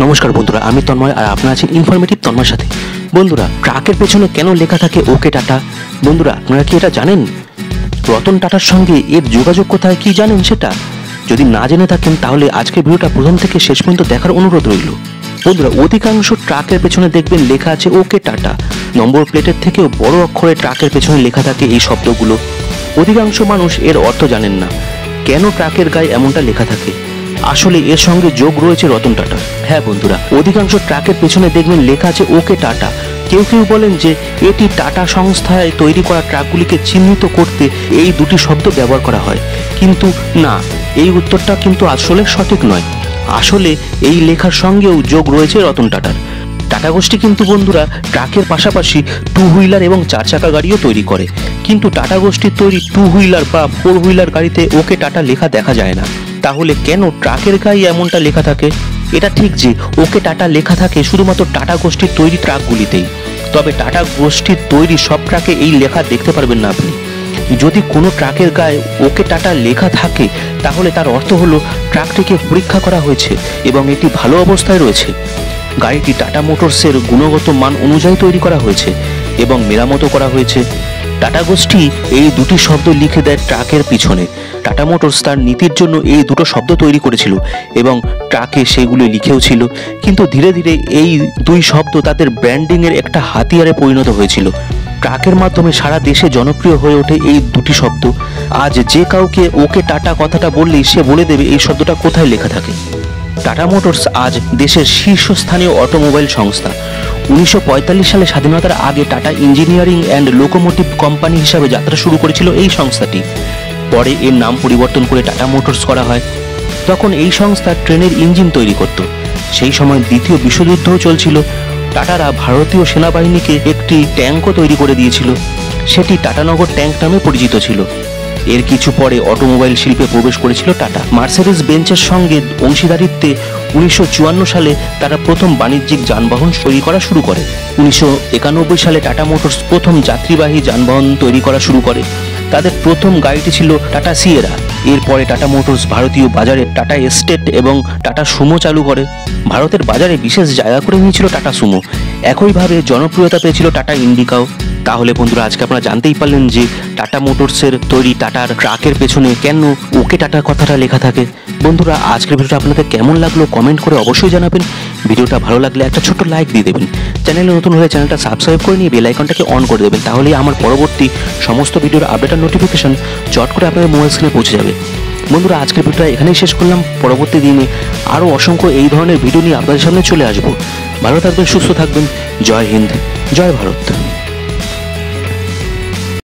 নমস্কার বন্ধুরা, আমি তন্ময় আর আপনারা আছেন ইনফরমেটিভ তন্ময়ের সাথে। বন্ধুরা, ট্রাকের পেছনে কেন লেখা থাকে ওকে টাটা? বন্ধুরা, আপনারা কি এটা জানেন? রতন টাটার সঙ্গে এর যোগাযোগ কোথায়, কি জানেন সেটা? যদি না জেনে থাকেন তাহলে আজকের ভিডিওটা প্রথম থেকে শেষ পর্যন্ত দেখার অনুরোধ রইল। বন্ধুরা, অধিকাংশ ট্রাকের পেছনে দেখবেন লেখা আছে ওকে টাটা। নম্বর প্লেটের থেকেও বড় অক্ষরে ট্রাকের পেছনে লেখা থাকে এই শব্দগুলো। অধিকাংশ মানুষ এর অর্থ জানেন না। কেন ট্রাকের গায়ে এমনটা লেখা থাকে? আসলে এর সঙ্গে যোগ রয়েছে রতন টাটা। হ্যাঁ বন্ধুরা, অধিকাংশ ট্রাকের পেছনে দেখবেন লেখা আছে ওকে টাটা। কেউ কেউ বলেন যে এটি টাটা সংস্থায় তৈরি করা ট্রাকগুলিকে চিহ্নিত করতে এই দুটি শব্দ ব্যবহার করা হয়, কিন্তু না, এই উত্তরটা কিন্তু আসলে সঠিক নয়। আসলে এই লেখার সঙ্গেও যোগ রয়েছে রতন টাটার। টাটা গোষ্ঠী কিন্তু বন্ধুরা ট্রাকের পাশাপাশি টু হুইলার এবং চার চাকা গাড়িও তৈরি করে, কিন্তু টাটা গোষ্ঠীর তৈরি টু হুইলার বা ফোর হুইলার গাড়িতে ওকে টাটা লেখা দেখা যায় না। তাহলে কেন ট্রাকের গায়ে এমনটা লেখা থাকে? এটা ঠিক যে ওকে টাটা লেখা থাকে শুধুমাত্র টাটা গোষ্ঠীর তৈরি ট্রাকগুলিতেই, তবে টাটা গোষ্ঠীর তৈরি সব ট্রাকে এই লেখা দেখতে পারবেন না আপনি। যদি কোনো ট্রাকের গায়ে ওকে টাটা লেখা থাকে তাহলে তার অর্থ হলো ট্রাকটিকে পরীক্ষা করা হয়েছে এবং এটি ভালো অবস্থায় রয়েছে। গাড়িটি টাটা মোটরসের গুণগত মান অনুযায়ী তৈরি করা হয়েছে এবং মেরামতো করা হয়েছে। টাটা গোষ্ঠী এই দুটি শব্দ লিখে দেয় ট্রাকের পিছনে। টাটা মোটরস তার নীতির জন্য এই দুটো শব্দ তৈরি করেছিল এবং ট্রাকে সেগুলি লিখেও ছিল, কিন্তু ধীরে ধীরে এই দুই শব্দ তাদের ব্র্যান্ডিংয়ের একটা হাতিয়ারে পরিণত হয়েছিল। ট্রাকের মাধ্যমে সারা দেশে জনপ্রিয় হয়ে ওঠে এই দুটি শব্দ। আজ যে কাউকে ওকে টাটা কথাটা বললেই সে বলে দেবে এই শব্দটা কোথায় লেখা থাকে। টাটা মোটরস আজ দেশের শীর্ষস্থানীয় অটোমোবাইল সংস্থা। 1945 সালে স্বাধীনতার আগে tata engineering and locomotive company হিসাবে যাত্রা শুরু করেছিল এই সংস্থাটি। পরে এর নাম পরিবর্তন করে টাটা মোটরস করা হয়। তখন এই সংস্থা ট্রেনের ইঞ্জিন তৈরি করত। সেই সময় দ্বিতীয় বিশ্বযুদ্ধও চলছিল। টাটারা ভারতীয় সেনাবাহিনীকে একটি ট্যাঙ্কও তৈরি করে দিয়েছিল। সেটি টাটানগর ট্যাঙ্ক নামে পরিচিত ছিল। এর কিছু পরে অটোমোবাইল শিল্পে প্রবেশ করেছিল টাটা। মার্সেডিস বেঞ্চের সঙ্গে অংশীদারিত্বে 1954 সালে তারা প্রথম বাণিজ্যিক যানবাহন তৈরি করা শুরু করে। 1991 সালে টাটা মোটরস প্রথম যাত্রীবাহী যানবাহন তৈরি করা শুরু করে। তাদের প্রথম গাড়িটি ছিল টাটা সিয়েরা। এরপরে টাটা মোটরস ভারতীয় বাজারে টাটা এস্টেট এবং টাটা সুমো চালু করে। ভারতের বাজারে বিশেষ জায়গা করে নিয়েছিল টাটা সুমো। একইভাবে জনপ্রিয়তা পেয়েছিল টাটা ইন্ডিকাও। তাহলে বন্ধুরা, আজকে আপনারা জানতেই পারলেন যে টাটা মোটরসের তৈরি টাটার ট্রাকের পেছনে কেন ওকে টাটা কথাটা লেখা থাকে। বন্ধুরা, আজকের ভিডিওটা আপনাদের কেমন লাগলো কমেন্ট করে অবশ্যই জানাবেন। ভিডিওটা ভালো লাগলে একটা ছোট্ট লাইক দিয়ে দেবেন। চ্যানেলে নতুন হলে চ্যানেলটা সাবস্ক্রাইব করে নিয়ে বেল আইকনটাকে অন করে দেবেন, তাহলেই আমার পরবর্তী সমস্ত ভিডিওর আপডেট আর নোটিফিকেশন চট করে আপনাদের মোবাইল স্ক্রিনে পৌঁছে যাবে। বন্ধুরা, আজকের ভিডিওটা এখানেই শেষ করলাম। পরবর্তী দিনে আরও অসংখ্য এই ধরনের ভিডিও নিয়ে আপনাদের সামনে চলে আসবো। ভালো থাকবেন, সুস্থ থাকবেন। জয় হিন্দ, জয় ভারত।